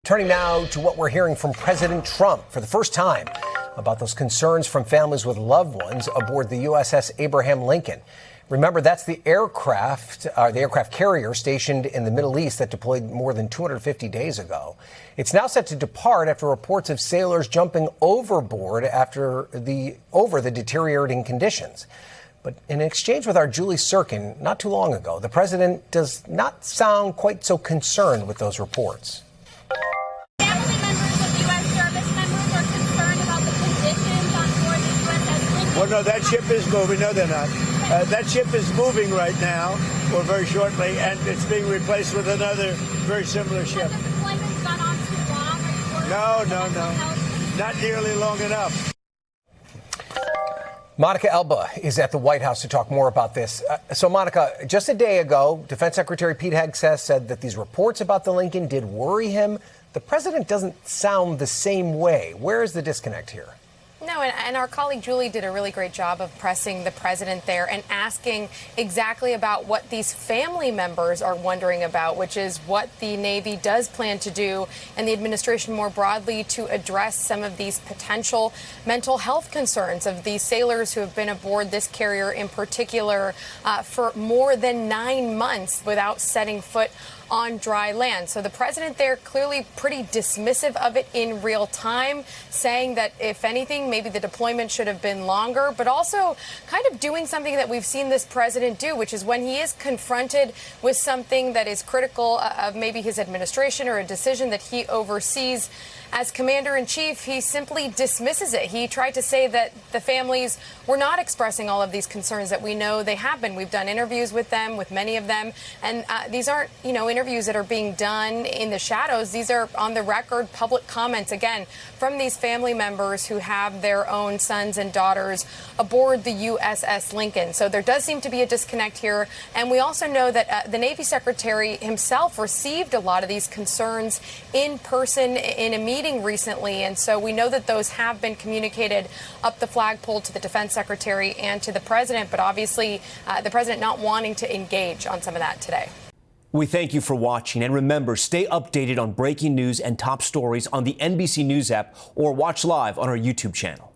Turning now to what we're hearing from President Trump for the first time about those concerns from families with loved ones aboard the USS Abraham Lincoln. Remember, that's the aircraft carrier stationed in the Middle East that deployed more than 250 days ago. It's now set to depart after reports of sailors jumping overboard over the deteriorating conditions. But in an exchange with our Julie Sirkin not too long ago, the president does not sound quite so concerned with those reports. Family members of U.S. service members are concerned about the conditions on board the USS Lincoln. Well, no, that ship is moving. No, they're not. That ship is moving right now, or very shortly, and it's being replaced with another very similar ship. Has the deployment gone on too long? No. Not nearly long enough. Monica Alba is at the White House to talk more about this. So, Monica, just a day ago, Defense Secretary Pete Hegseth said that these reports about the Lincoln did worry him. The president doesn't sound the same way. Where is the disconnect here? No, and our colleague Julie did a really great job of pressing the president there and asking exactly about what these family members are wondering about, which is what the Navy does plan to do and the administration more broadly to address some of these potential mental health concerns of these sailors who have been aboard this carrier in particular for more than 9 months without setting foot on dry land. So the president there clearly pretty dismissive of it in real time, saying that if anything, maybe the deployment should have been longer, but also kind of doing something that we've seen this president do, which is when he is confronted with something that is critical of maybe his administration or a decision that he oversees as commander-in-chief, he simply dismisses it. He tried to say that the families were not expressing all of these concerns that we know they have been. We've done interviews with them, with many of them, and these aren't, interviews that are being done in the shadows. These are on the record public comments, again, from these family members who have their own sons and daughters aboard the USS Lincoln. So there does seem to be a disconnect here. And we also know that the Navy Secretary himself received a lot of these concerns in person in a meeting recently. And so we know that those have been communicated up the flagpole to the Defense Secretary and to the president. But obviously, the president not wanting to engage on some of that today. We thank you for watching, and remember, stay updated on breaking news and top stories on the NBC News app or watch live on our YouTube channel.